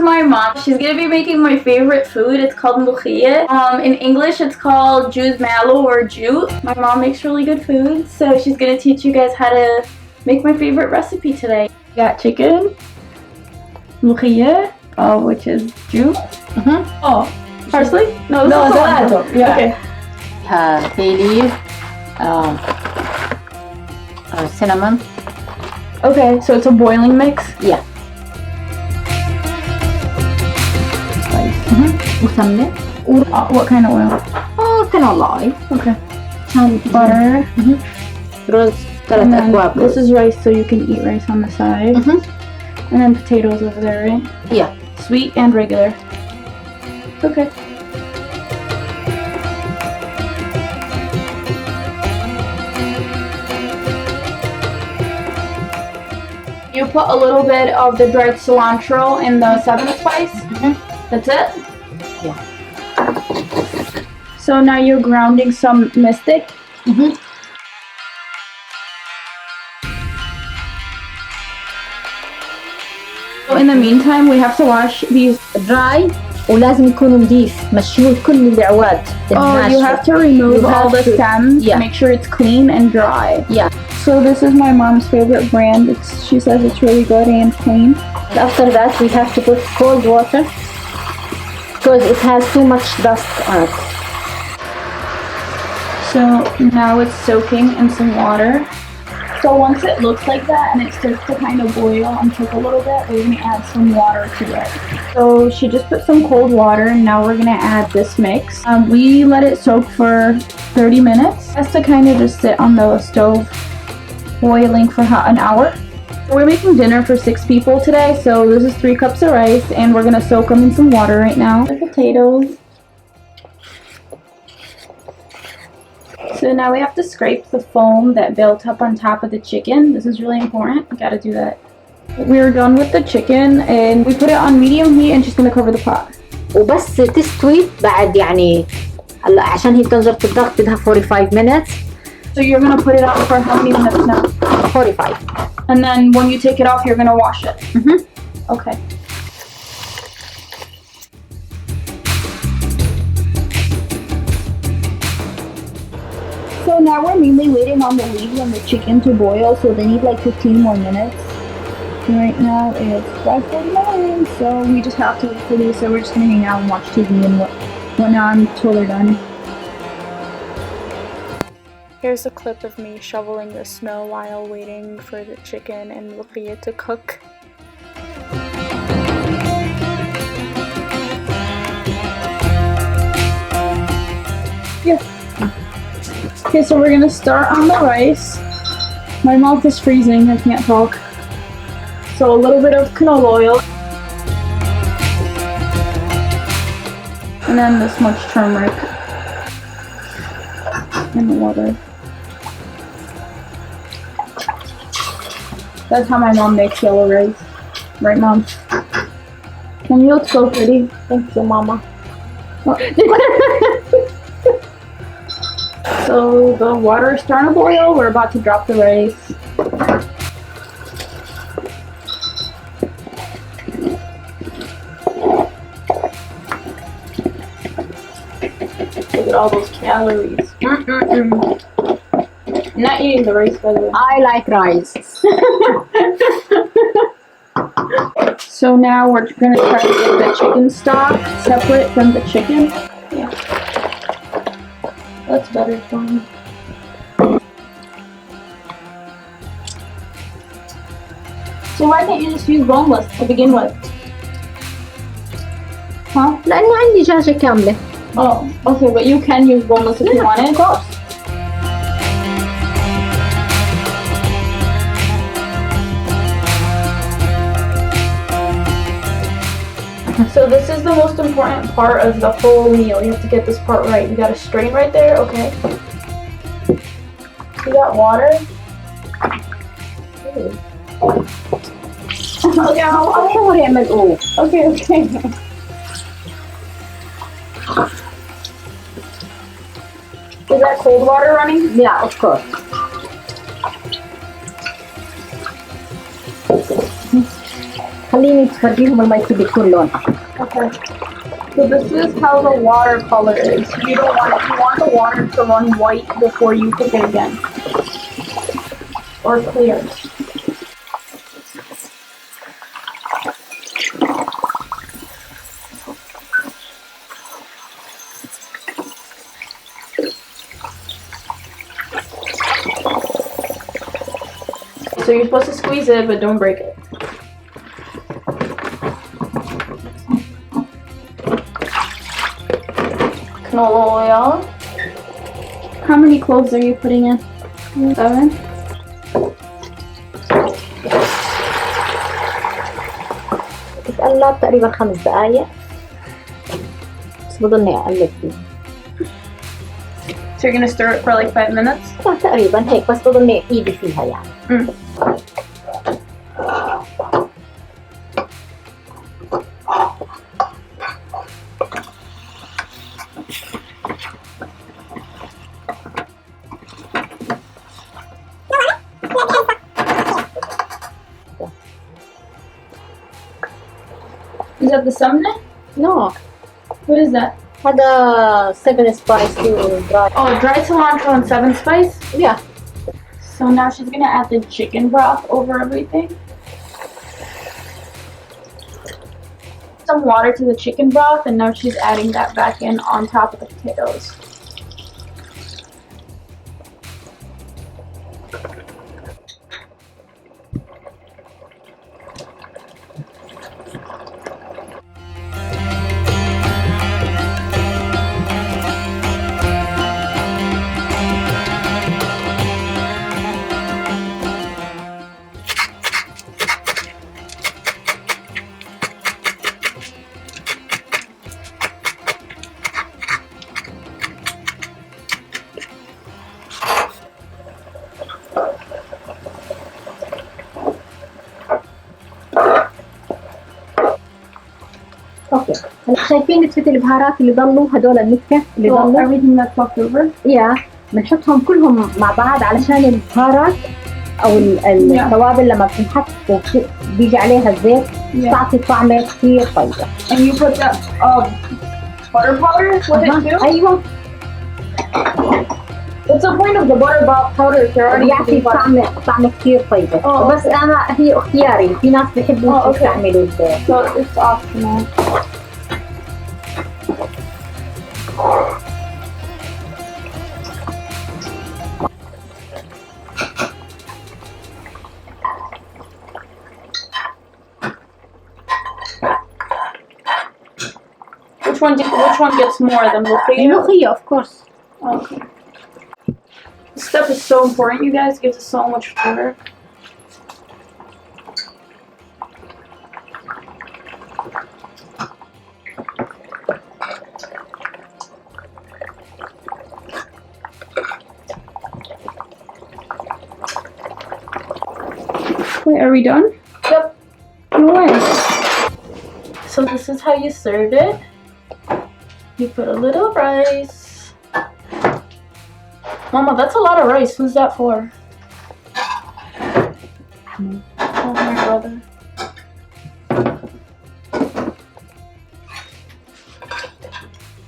is my mom. She's gonna be making my favorite food. It's called mloukhiya. In English, it's called jute mallow or jute. My mom makes really good food, so she's gonna teach you guys how to make my favorite recipe today. We got chicken, mloukhiya, which is jute. Oh, parsley? No, this is cilantro. Yeah. Okay. Bay leaf, cinnamon. Okay, so it's a boiling mix? Yeah. وسمنة. What kind of oil? canola oil. Okay. Butter. رز 3 أكواب. This is rice, so you can eat rice on the side. And then potatoes over there, right? Yeah. Sweet and regular. Okay. You put a little bit of the dried cilantro in the 7 spice. That's it? Yeah. So now you're grounding some mystic. So in the meantime, we have to wash these dry ولازم يكون نظيف مشيول كل العواد. Oh, you have to remove all the stems. Yeah. Make sure it's clean and dry. Yeah. So this is my mom's favorite brand. She says it's really good and clean. After that, we have to put cold water because it has too much dust on it. So now it's soaking in some water. So once it looks like that and it starts to kind of boil and cook a little bit, we're going to add some water to it. So she just put some cold water and now we're going to add this mix. We let it soak for 30 minutes. It has to kind of just sit on the stove boiling for an hour. We're making dinner for 6 people today, so this is 3 cups of rice and we're going to soak them in some water right now. The potatoes. So now we have to scrape the foam that built up on top of the chicken. This is really important. We gotta do that. We're done with the chicken and we put it on medium heat and she's gonna cover the pot. وبس تستوي بعد يعني هلا عشان هي بتنزل الضغط بدها 45 minutes. So you're gonna put it out for how many minutes now? 45. And then when you take it off, you're gonna wash it. Okay. So now we're mainly waiting on the leaves and the chicken to boil, so they need like 15 more minutes. And right now it's 5:49, so we just have to wait for these. So we're just gonna hang out and watch TV and whatnot until they're done. Here's a clip of me shoveling the snow while waiting for the chicken and mloukhiya to cook. Yeah. Okay, so we're gonna start on the rice. My mouth is freezing, I can't talk. So a little bit of canola oil. And then this much turmeric. And the water. That's how my mom makes yellow rice. Right, Mom? And you look so pretty. Thank you, Mama. So the water is starting to boil. We're about to drop the rice. Look at all those calories. I'm not eating the rice, by the way. I like rice. So now we're going to try to get the chicken stock separate from the chicken. Yeah. That's better for me. So why can't you just use boneless to begin with? Huh? لأني عندي دجاجة كاملة. Oh, okay, but you can use boneless if you want it. Of course. So this is the most important part of the whole meal. You have to get this part right. You got a strain right there, okay. You got water. Okay, okay, okay. Is that cold water running? Yeah, of course. خليني تفرجيهم المي بيكون لونها. Okay. So this is how the watercolor is. You don't want it. You want the water to run white before you cook it again. Or clear. So you're supposed to squeeze it, but don't break it. Canola oil. How many cloves are you putting in? 7? تتقلب تقريبا 5 دقايق بس بضلني اقلب فيه. So you're gonna stir it for like 5 minutes? تقريبا هيك بس بضلني ايدي فيها يعني. Is that the samna? No. What is that? هذا 7 spice dry. Oh, dried cilantro and 7 spice? Yeah. So now she's gonna add the chicken broth over everything. Some water to the chicken broth, and now she's adding that back in on top of the potatoes. اوكي هلا شايفين نتفة البهارات اللي ضلوا هدول النكهة اللي ضلوا everything that's left over. بنحطهم كلهم مع بعض علشان البهارات او التوابل لما بتنحط بيجي عليها الزيت بتعطي طعمة كثير طيبة. And you put that butter powder with it too? ايوه. What's the point of the butter powder if you're already بيعطي طعمة كثير طيبة. بس انا هي اختياري، في ناس بيحبوا يستعملوا الزيت. So it's optional. Which one gets more, the mloukhiya? الملوخية of course. Okay. This stuff is so important, you guys. It gives it so much flavor. Wait, are we done? Yep. No way. So this is how you serve it. You put a little rice. Mama, that's a lot of rice. Who's that for? Oh, my brother.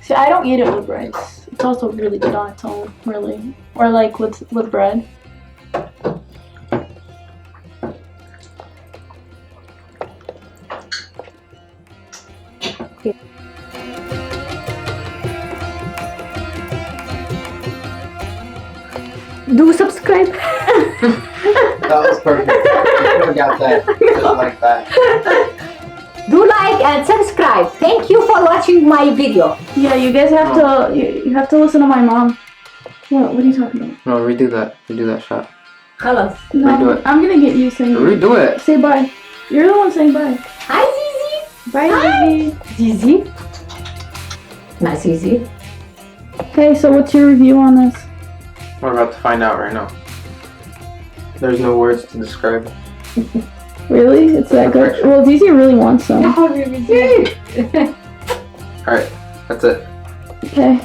See, I don't eat it with rice. It's also really good on its own, really. Or like with bread. Do subscribe. That was perfect. You could have got that just like that. Do like and subscribe. Thank you for watching my video. Yeah, you guys have to you have to listen to my mom. What are you talking about? No, redo that. Redo that shot. خلاص. No, Redo it. I'm gonna get you saying Redo it. Say bye. You're the one saying bye. Hi Zizi. Bye, Zizi. Zizi. Not Zizi. Okay, so what's your review on this? We're about to find out right now. There's no words to describe. Really? It's that good? Well, Zizi really wants some. Alright, that's it. Okay.